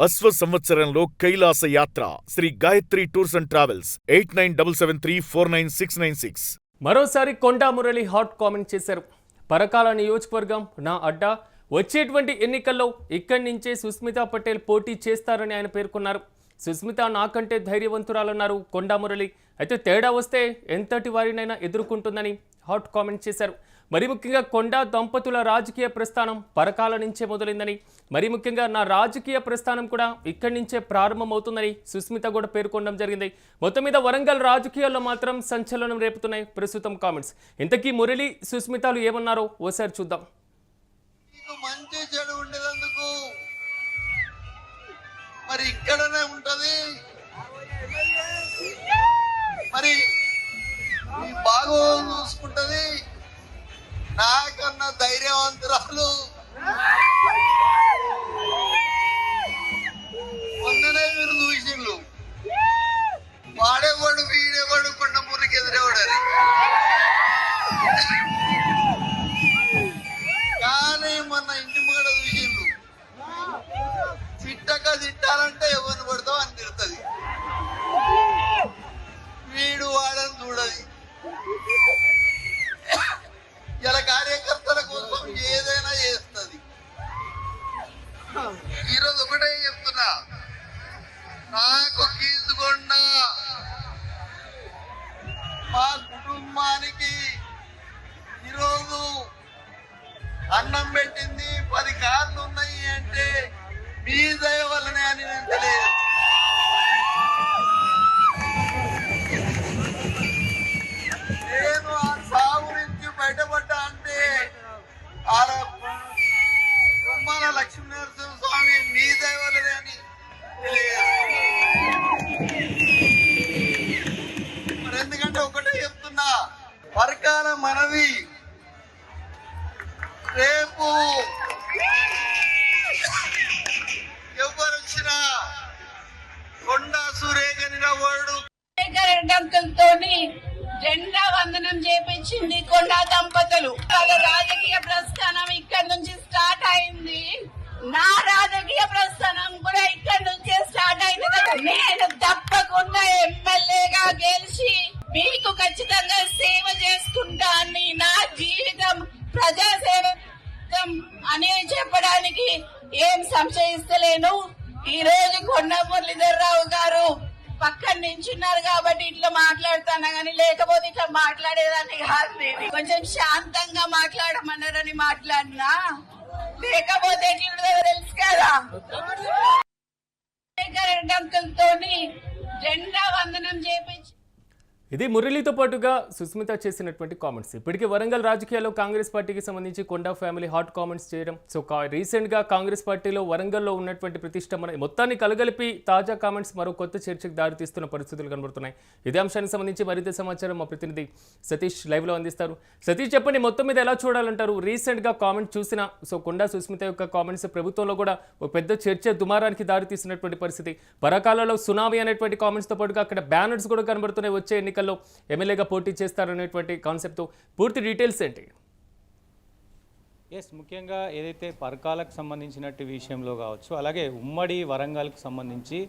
అశ్వ సంవత్సరంలో కైలాస యాత్ర Shri Gayatri tours and travels 8977349696. మరోసారి కొండా మురళి హాట్ కామెంట్ చేశారు. పరకాల నియోజకవర్గం నా అడ్డా, వచ్చేటువంటి ఎన్నికల్లో ఇక్కడి నుంచే సుస్మితా పటేల్ పోటీ చేస్తారని ఆయన పేర్కొన్నారు. సుస్మిత నాకంటే ధైర్యవంతురాలన్నారు కొండా మురళి. అయితే తేడా వస్తే ఎంతటి వారినైనా ఎదుర్కొంటుందని హాట్ కామెంట్ చేశారు. మరి ముఖ్యంగా కొండా దంపతుల రాజకీయ ప్రస్థానం పరకాల నుంచే మొదలైందని, మరి ముఖ్యంగా నా రాజకీయ ప్రస్థానం కూడా ఇక్కడి నుంచే ప్రారంభమవుతుందని సుస్మిత కూడా పేర్కొనడం జరిగింది. మొత్తం మీద వరంగల్ రాజకీయాల్లో మాత్రం సంచలనం రేపుతున్నాయి ప్రస్తుతం కామెంట్స్. ఇంతకీ మురళి సుస్మితలు ఏమన్నారో ఓసారి చూద్దాం. మంచి చెడు ఉండేందుకు మరి ఇక్కడనే ఉంటది, మరి బాగా చూసుకుంటది. నాకన్నా ధైర్యవంతురాలు మొన్ననే మీరు చూసిండ్రు. వాడేవాడు వీడేవాడు కొండ మురికి ఎదురేవాడని, కానీ మొన్న ఇంటి ముంగడ చూసిండ్రు. చిట్టక తిట్టాలంటే ఎవరిని పడతావు అని తిడుతుంది. వీడు వాడని చూడది. ఇలా కార్యకర్తల కోసం ఏదైనా చేస్తుంది. ఈరోజు ఒకటే చెప్తున్నా, నాకు కీసుకొండ మా కుటుంబానికి ఈరోజు అన్నం పెట్టింది 10 కార్లు ఉన్నాయి అంటే మీ దయ వల్లనే అని నేను తెలియదు. నేను ఆ సాగు నుంచి బయటపడ్డా అంటే కుమ్మాల లక్ష్మీనరసింహ స్వామి మీ దయ వల్లనే అని తెలియదు. మరి ఎందుకంటే ఒకటే చెప్తున్నా, పరకాల మనది. రేపు ఎవరు వచ్చినా కొండా సురేఖని వాడు జెండా వందనం చేపించింది కొండా దంపతులు. వాళ్ళ రాజకీయ ప్రస్థానం ఇక్కడ నుంచి స్టార్ట్ అయింది. నా రాజకీయ ప్రస్థానం కూడా ఇక్కడ నుంచే స్టార్ట్ అయింది. నేను తప్పకుండా ఎమ్మెల్యేగా గెలిచి మీకు ఖచ్చితంగా సేవ చేసుకుంటా అని, నా జీవితం ప్రజాసేవ అని చెప్పడానికి ఏం సంశయిస్తలేను. ఈ రోజు కొండా మురళీధర్రావు గారు పక్కన నించున్నారు కాబట్టి ఇట్లా మాట్లాడుతున్నా, కానీ లేకపోతే ఇట్లా మాట్లాడేదాన్ని కాదు. నేను కొంచెం శాంతంగా మాట్లాడమన్నారని మాట్లాడినా, లేకపోతే ఎట్లా తెలుసు కదా. జెండా వందనం చేపించి ఇది మురళితో పాటుగా సుస్మిత చేసినటువంటి కామెంట్స్. ఇప్పటికే వరంగల్ రాజకీయాల్లో కాంగ్రెస్ పార్టీకి సంబంధించి కొండా ఫ్యామిలీ హాట్ కామెంట్స్ చేయడం. సో రీసెంట్గా కాంగ్రెస్ పార్టీలో వరంగల్లో ఉన్నటువంటి ప్రతిష్టంభన మొత్తాన్ని కలగలిపి తాజా కామెంట్స్ మరో కొత్త చర్చకు దారితీస్తున్న పరిస్థితులు కనబడుతున్నాయి. ఇదే అంశానికి సంబంధించి మరింత సమాచారం మా ప్రతినిధి సతీష్ లైవ్లో అందిస్తారు. సతీష్, చెప్పండి, మొత్తం మీద ఎలా చూడాలంటారు? రీసెంట్గా కామెంట్ చూసిన కొండా సుస్మిత యొక్క కామెంట్స్ ప్రభుత్వంలో కూడా ఒక పెద్ద చర్చ దుమారానికి దారితీస్తున్నటువంటి పరిస్థితి. పరకాలలో సునామీ అనేటువంటి కామెంట్స్తో పాటుగా అక్కడ బ్యానర్స్ కూడా కనబడుతున్నాయి. వచ్చే ఎన్నికల్లో ఎమ్మెల్యేగా పోటీ చేస్తారనేటువంటి కాన్సెప్ట్ పూర్తి డీటెయిల్స్ ఏంటి? ముఖ్యంగా ఏదైతే పరకాలకు సంబంధించినట్టు విషయంలో కావచ్చు, అలాగే ఉమ్మడి వరంగల్కి సంబంధించి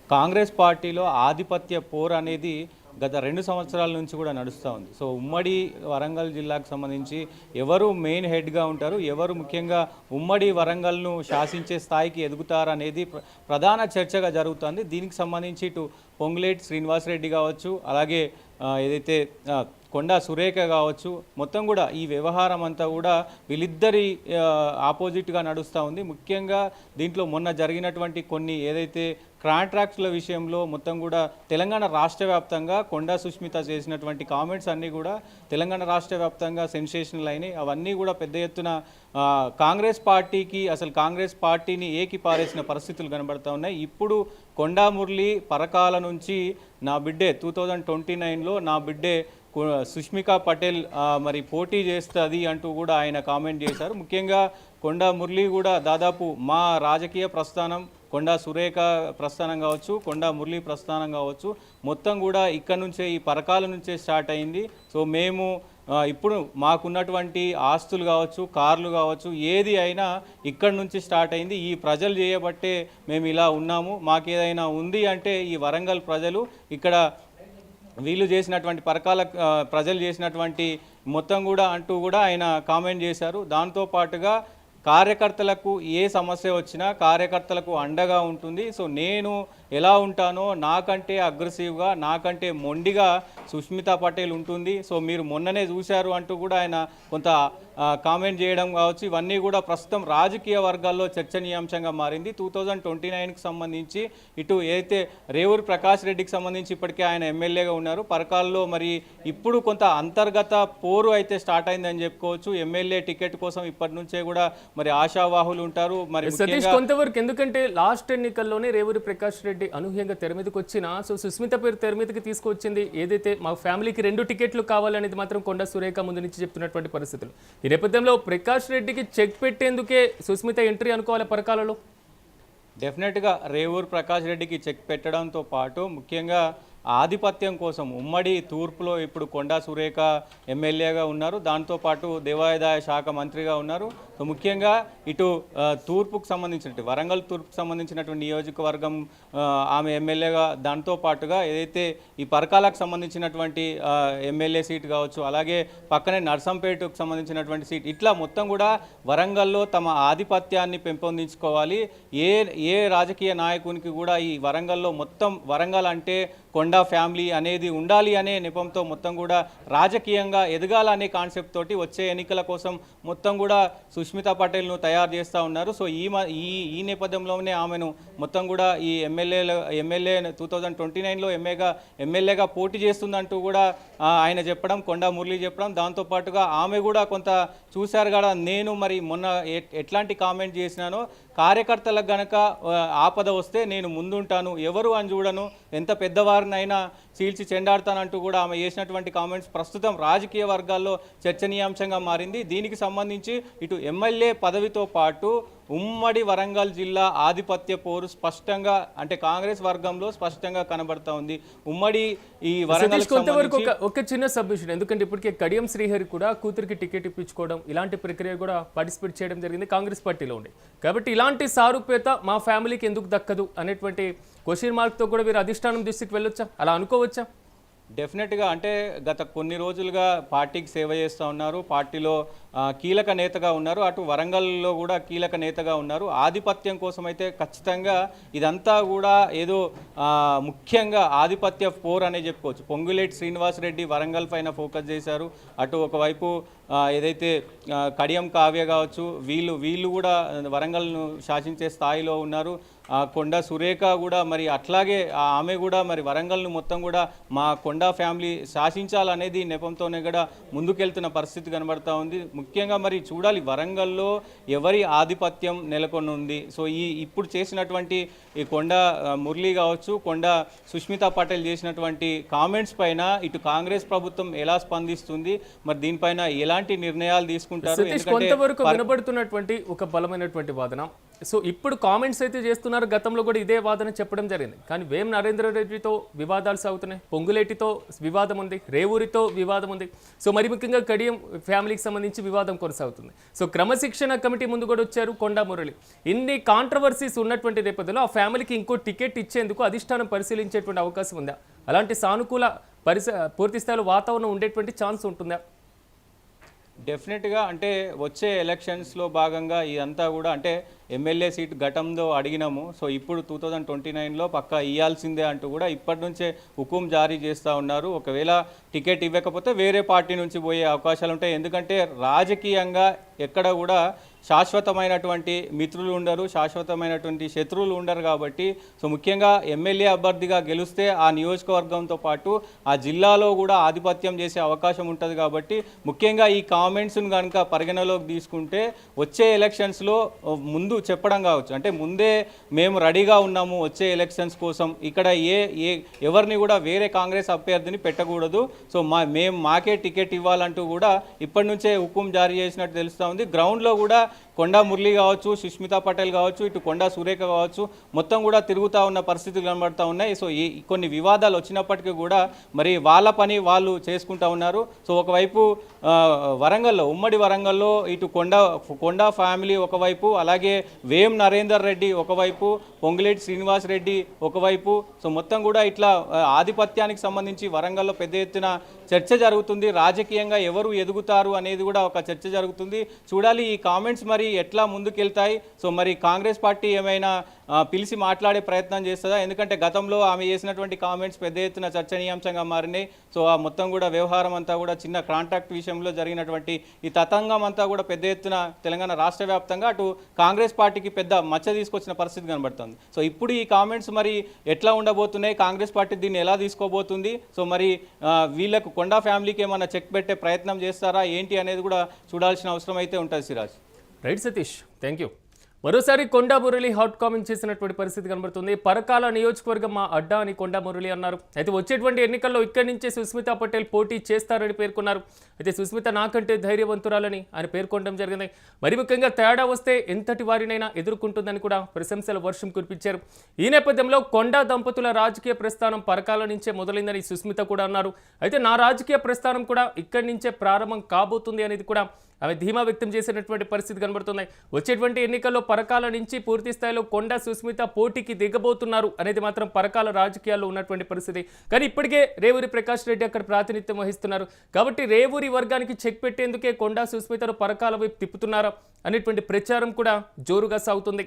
కాంగ్రెస్ పార్టీలో ఆధిపత్య పోర్ అనేది గత 2 సంవత్సరాల నుంచి కూడా నడుస్తూ ఉంది. సో ఉమ్మడి వరంగల్ జిల్లాకు సంబంధించి ఎవరు మెయిన్ హెడ్గా ఉంటారు, ఎవరు ముఖ్యంగా ఉమ్మడి వరంగల్ను శాసించే స్థాయికి ఎదుగుతారనేది ప్రధాన చర్చగా జరుగుతుంది. దీనికి సంబంధించి ఇటు పొంగులేటి శ్రీనివాసరెడ్డి కావచ్చు, అలాగే ఏదైతే కొండా సురేఖ కావచ్చు, మొత్తం కూడా ఈ వ్యవహారం అంతా కూడా వీళ్ళిద్దరి ఆపోజిట్గా నడుస్తూ ఉంది. ముఖ్యంగా దీంట్లో మొన్న జరిగినటువంటి కొన్ని ఏదైతే కాంట్రాక్ట్ల విషయంలో మొత్తం కూడా తెలంగాణ రాష్ట్ర వ్యాప్తంగా కొండా సుస్మిత చేసినటువంటి కామెంట్స్ అన్నీ కూడా తెలంగాణ రాష్ట్ర వ్యాప్తంగా సెన్సేషనల్ అయినాయి. అవన్నీ కూడా పెద్ద ఎత్తున కాంగ్రెస్ పార్టీకి, అసలు కాంగ్రెస్ పార్టీని ఏకి పారేసిన పరిస్థితులు కనబడుతూ ఉన్నాయి. ఇప్పుడు కొండా మురళి పరకాల నుంచి నా బిడ్డే 2029లో నా బిడ్డే సుష్మితా పటేల్ మరి పోటీ చేస్తుంది అంటూ కూడా ఆయన కామెంట్ చేశారు. ముఖ్యంగా కొండా మురళి కూడా దాదాపు మా రాజకీయ ప్రస్థానం, కొండా సురేఖ ప్రస్థానం కావచ్చు, కొండా మురళి ప్రస్థానం కావచ్చు, మొత్తం కూడా ఇక్కడ నుంచే ఈ పరకాల నుంచే స్టార్ట్ అయింది. సో మేము ఇప్పుడు మాకున్నటువంటి ఆస్తులు కావచ్చు, కార్లు కావచ్చు, ఏది అయినా ఇక్కడి నుంచి స్టార్ట్ అయింది. ఈ ప్రజలు చేయబట్టే మేము ఇలా ఉన్నాము. మాకేదైనా ఉంది అంటే ఈ వరంగల్ ప్రజలు, ఇక్కడ వీళ్ళు చేసినటువంటి పరకాల ప్రజలు చేసినటువంటి మొత్తం కూడా అంటూ కూడా ఆయన కామెంట్ చేశారు. దాంతోపాటుగా కార్యకర్తలకు ఏ సమస్య వచ్చినా కార్యకర్తలకు అండగా ఉంటుంది. సో నేను ఎలా ఉంటానో నాకంటే అగ్రెసివ్గా, నాకంటే మొండిగా సుష్మితా పటేల్ ఉంటుంది. సో మీరు మొన్ననే చూశారు అంటూ కూడా ఆయన కొంత కామెంట్ చేయడం కావచ్చు. ఇవన్నీ కూడా ప్రస్తుతం రాజకీయ వర్గాల్లో చర్చనీయాంశంగా మారింది. 2029కి సంబంధించి ఇటు ఏదైతే రేవూరి ప్రకాష్ రెడ్డికి సంబంధించి ఇప్పటికే ఆయన ఎమ్మెల్యేగా ఉన్నారు. పరకాల్లో మరి ఇప్పుడు కొంత అంతర్గత పోరు అయితే స్టార్ట్ అయిందని చెప్పుకోవచ్చు. ఎమ్మెల్యే టికెట్ కోసం ఇప్పటి నుంచే కూడా మరి ఆశావాహులు ఉంటారు. మరి సతీష్ కొంతవరకు, ఎందుకంటే లాస్ట్ ఎన్నికల్లోనే రేవూరి ప్రకాష్ రెడ్డి అనూహ్యంగా తెర మీదకి వచ్చిన, సో సుస్మిత పేరు తెర మీదకి తీసుకొచ్చింది ఏదైతే మా ఫ్యామిలీకి 2 టికెట్లు కావాలనేది మాత్రం కొండా సురేఖ ముందు నుంచి చెప్తున్నటువంటి పరిస్థితులు. ఈ నేపథ్యంలో ప్రకాష్ రెడ్డికి చెక్ పెట్టేందుకే సుస్మిత ఎంట్రీ అనుకోవాలి పరకాలలో. డెఫినెట్గా రేవూరి ప్రకాష్ రెడ్డికి చెక్ పెట్టడంతో పాటు ముఖ్యంగా ఆధిపత్యం కోసం ఉమ్మడి తూర్పులో ఇప్పుడు కొండా సురేఖ ఎమ్మెల్యేగా ఉన్నారు. దాంతోపాటు దేవాదాయ శాఖ మంత్రిగా ఉన్నారు. సో ముఖ్యంగా ఇటు తూర్పుకు సంబంధించినటువంటి వరంగల్ తూర్పుకు సంబంధించినటువంటి నియోజకవర్గం ఆమె ఎమ్మెల్యేగా, దాంతోపాటుగా ఏదైతే ఈ పరకాలకు సంబంధించినటువంటి ఎమ్మెల్యే సీట్ కావచ్చు, అలాగే పక్కనే నర్సంపేటకు సంబంధించినటువంటి సీట్, ఇట్లా మొత్తం కూడా వరంగల్లో తమ ఆధిపత్యాన్ని పెంపొందించుకోవాలి. ఏ రాజకీయ నాయకునికి కూడా ఈ వరంగల్లో మొత్తం వరంగల్ అంటే కొండా ఫ్యామిలీ అనేది ఉండాలి అనే నెపంతో మొత్తం కూడా రాజకీయంగా ఎదగాలనే కాన్సెప్ట్ తోటి వచ్చే ఎన్నికల కోసం మొత్తం కూడా సుష్మితా పటేల్ను తయారు చేస్తూ ఉన్నారు. సో ఈ నేపథ్యంలోనే ఆమెను మొత్తం కూడా ఈ ఎమ్మెల్యే 2029లో ఎమ్మెల్యేగా పోటీ చేస్తుందంటూ కూడా ఆయన చెప్పడం, కొండా మురళి చెప్పడం. దాంతోపాటుగా ఆమె కూడా కొంత చూశారు కదా, నేను మరి మొన్న ఎట్లాంటి కామెంట్ చేసినానో, కార్యకర్తలకు గనక ఆపద వస్తే నేను ముందుంటాను, ఎవరు అని చూడను, ఎంత పెద్దవారినైనా చీల్చి చెండాడతానంటూ కూడా ఆమె చేసినటువంటి కామెంట్స్ ప్రస్తుతం రాజకీయ వర్గాల్లో చర్చనీయాంశంగా మారింది. దీనికి సంబంధించి ఇటు ఎమ్మెల్యే పదవితో పాటు ఉమ్మడి వరంగల్ జిల్లా ఆధిపత్య పోరు స్పష్టంగా, అంటే కాంగ్రెస్ వర్గంలో స్పష్టంగా కనబడతా ఉంది. ఉమ్మడి ఈ వరంగల్ కొంతవరకు ఒక చిన్న సబ్మిషన్, ఎందుకంటే ఇప్పటికే కడియం శ్రీహరి కూడా కూతురికి టికెట్ ఇప్పించుకోవడం, ఇలాంటి ప్రక్రియ కూడా పార్టిసిపేట్ చేయడం జరిగింది కాంగ్రెస్ పార్టీలో ఉండి. కాబట్టి ఇలాంటి సారూప్యత మా ఫ్యామిలీకి ఎందుకు దక్కదు అనేటువంటి క్వశ్చన్ మార్క్తో కూడా వీరు అధిష్టానం దృష్టికి వెళ్ళొచ్చా, అలా అనుకోవచ్చా? డెఫినెట్గా, అంటే గత కొన్ని రోజులుగా పార్టీకి సేవ చేస్తూ ఉన్నారు, పార్టీలో కీలక నేతగా ఉన్నారు, అటు వరంగల్లో కూడా కీలక నేతగా ఉన్నారు. ఆధిపత్యం కోసం అయితే ఖచ్చితంగా ఇదంతా కూడా ఏదో ముఖ్యంగా ఆధిపత్య పోర్ అనే చెప్పుకోవచ్చు. పొంగులేటి శ్రీనివాసరెడ్డి వరంగల్ పైన ఫోకస్ చేశారు. అటు ఒకవైపు ఏదైతే కడియం కావ్య కావచ్చు, వీళ్ళు కూడా వరంగల్ను శాసించే స్థాయిలో ఉన్నారు. కొండా సురేఖ కూడా మరి అట్లాగే ఆమె కూడా మరి వరంగల్ను మొత్తం కూడా మా కొండా ఫ్యామిలీ శాసించాలనేది నెపంతోనే కూడా ముందుకెళ్తున్న పరిస్థితి కనబడతా ఉంది. ముఖ్యంగా మరి చూడాలి వరంగల్లో ఎవరి ఆధిపత్యం నెలకొని ఉంది. సో ఇప్పుడు చేసినటువంటి ఈ కొండా మురళి కావచ్చు, కొండా సుష్మితా పటేల్ చేసినటువంటి కామెంట్స్ పైన ఇటు కాంగ్రెస్ ప్రభుత్వం ఎలా స్పందిస్తుంది, మరి దీనిపైన ఎలాంటి నిర్ణయాలు తీసుకుంటారు? కొంతవరకు వినబడుతున్నటువంటి ఒక బలమైనటువంటి వాదన. సో ఇప్పుడు కామెంట్స్ అయితే చేస్తున్నారు, గతంలో కూడా ఇదే వాదన చెప్పడం జరిగింది. కానీ వేం నరేంద్ర రెడ్డితో వివాదాలు సాగుతున్నాయి, పొంగులేటితో వివాదం ఉంది, రేవూరితో వివాదం ఉంది. సో మరి ముఖ్యంగా కడియం ఫ్యామిలీకి సంబంధించి వివాదం కొనసాగుతుంది. సో క్రమశిక్షణ కమిటీ ముందు కూడా వచ్చారు కొండా మురళి. ఇన్ని కాంట్రవర్సీస్ ఉన్నటువంటి నేపథ్యంలో ఆ ఫ్యామిలీకి ఇంకో టికెట్ ఇచ్చేందుకు అధిష్టానం పరిశీలించేటువంటి అవకాశం ఉందా? అలాంటి సానుకూల పూర్తి స్థాయిలో వాతావరణం ఉండేటువంటి ఛాన్స్ ఉంటుందా? డెఫినెట్గా, అంటే వచ్చే ఎలక్షన్స్లో భాగంగా ఇదంతా కూడా, అంటే ఎమ్మెల్యే సీట్ గతంలో అడిగినాము, సో ఇప్పుడు 2029లో పక్కా ఇవ్వాల్సిందే అంటూ కూడా ఇప్పటి నుంచే హుకుం జారీ చేస్తూ ఉన్నారు. ఒకవేళ టికెట్ ఇవ్వకపోతే వేరే పార్టీ నుంచి పోయే అవకాశాలు ఉంటాయి. ఎందుకంటే రాజకీయంగా ఎక్కడ కూడా శాశ్వతమైనటువంటి మిత్రులు ఉండరు, శాశ్వతమైనటువంటి శత్రువులు ఉండరు. కాబట్టి సో ముఖ్యంగా ఎమ్మెల్యే అభ్యర్థిగా గెలిస్తే ఆ నియోజకవర్గంతో పాటు ఆ జిల్లాలో కూడా ఆధిపత్యం చేసే అవకాశం ఉంటుంది. కాబట్టి ముఖ్యంగా ఈ కామెంట్స్ను కనుక పరిగణలోకి తీసుకుంటే వచ్చే ఎలక్షన్స్లో ముందు చెప్పడం కావచ్చు, అంటే ముందే మేము రెడీగా ఉన్నాము వచ్చే ఎలక్షన్స్ కోసం, ఇక్కడ ఎవరిని కూడా వేరే కాంగ్రెస్ అభ్యర్థిని పెట్టకూడదు, సో మాకే టికెట్ ఇవ్వాలంటూ కూడా ఇప్పటి నుంచే హుకుం జారీ చేసినట్టు తెలుస్తూ ఉంది. గ్రౌండ్లో కూడా కొండా మురళి కావచ్చు, సుష్మితా పటేల్ కావచ్చు, ఇటు కొండా సురేఖ కావచ్చు, మొత్తం కూడా తిరుగుతూ ఉన్న పరిస్థితులు కనబడుతూ ఉన్నాయి. సో ఈ కొన్ని వివాదాలు వచ్చినప్పటికీ కూడా మరి వాళ్ళ పని వాళ్ళు చేసుకుంటూ ఉన్నారు. సో ఒకవైపు వరంగల్లో, ఉమ్మడి వరంగల్లో ఇటు కొండా ఫ్యామిలీ ఒకవైపు, అలాగే వేం నరేందర్ రెడ్డి ఒకవైపు, పొంగులేటి శ్రీనివాస్ రెడ్డి ఒకవైపు. సో మొత్తం కూడా ఇట్లా ఆధిపత్యానికి సంబంధించి వరంగల్లో పెద్ద ఎత్తున చర్చ జరుగుతుంది. రాజకీయంగా ఎవరు ఎదుగుతారు అనేది కూడా ఒక చర్చ జరుగుతుంది. చూడాలి ఈ కామెంట్స్ మరి ఎట్లా ముందుకెళ్తాయి. సో మరి కాంగ్రెస్ పార్టీ ఏమైనా పిలిచి మాట్లాడే ప్రయత్నం చేస్తుందా? ఎందుకంటే గతంలో ఆమె చేసినటువంటి కామెంట్స్ పెద్ద ఎత్తున చర్చనీయాంశంగా మారినాయి. సో ఆ మొత్తం కూడా వ్యవహారం అంతా కూడా చిన్న కాంట్రాక్ట్ విషయంలో జరిగినటువంటి ఈ తతంగం అంతా కూడా పెద్ద ఎత్తున తెలంగాణ రాష్ట్ర వ్యాప్తంగా అటు కాంగ్రెస్ పార్టీకి పెద్ద మచ్చ తీసుకొచ్చిన పరిస్థితి కనబడుతుంది. సో ఇప్పుడు ఈ కామెంట్స్ మరి ఎట్లా ఉండబోతున్నాయి, కాంగ్రెస్ పార్టీ దీన్ని ఎలా తీసుకోబోతుంది, సో మరి వీళ్ళకు కొండా ఫ్యామిలీకి ఏమైనా చెక్ పెట్టే ప్రయత్నం చేస్తారా ఏంటి అనేది కూడా చూడాల్సిన అవసరం అయితే ఉంటుంది. Siraj. Right Satish, thank you. మరోసారి కొండా మురళి హాట్ కామెంట్ చేసినటువంటి పరిస్థితి కనబడుతుంది. పరకాల నియోజకవర్గం మా అడ్డా అని కొండా మురళి అన్నారు. అయితే వచ్చేటువంటి ఎన్నికల్లో ఇక్కడి నుంచే సుస్మితా పటేల్ పోటీ చేస్తారని పేర్కొన్నారు. అయితే సుస్మిత నాకంటే ధైర్యవంతురాలని ఆయన పేర్కొనడం జరిగింది. మరి ముఖ్యంగా తేడా వస్తే ఎంతటి వారినైనా ఎదుర్కొంటుందని కూడా ప్రశంసల వర్షం కురిపించారు. ఈ నేపథ్యంలో కొండా దంపతుల రాజకీయ ప్రస్థానం పరకాల నుంచే మొదలైందని సుస్మిత కూడా అన్నారు. అయితే నా రాజకీయ ప్రస్థానం కూడా ఇక్కడి నుంచే ప్రారంభం కాబోతుంది అనేది కూడా ఆమె ధీమా వ్యక్తం చేసినటువంటి పరిస్థితి కనబడుతుంది. వచ్చేటువంటి ఎన్నికల్లో పరకాల నుంచి పూర్తి స్థాయిలో కొండా సుస్మిత పోటీకి దిగబోతున్నారు అనేది మాత్రం పరకాల రాజకీయాల్లో ఉన్నటువంటి పరిస్థితి. కానీ ఇప్పటికే రేవూరి ప్రకాష్ రెడ్డి అక్కడ ప్రాతినిధ్యం వహిస్తున్నారు. కాబట్టి రేవూరి వర్గానికి చెక్ పెట్టేందుకే కొండా సుస్మితను పరకాల వైపు తిప్పుతున్నారా అనేటువంటి ప్రచారం కూడా జోరుగా సాగుతుంది.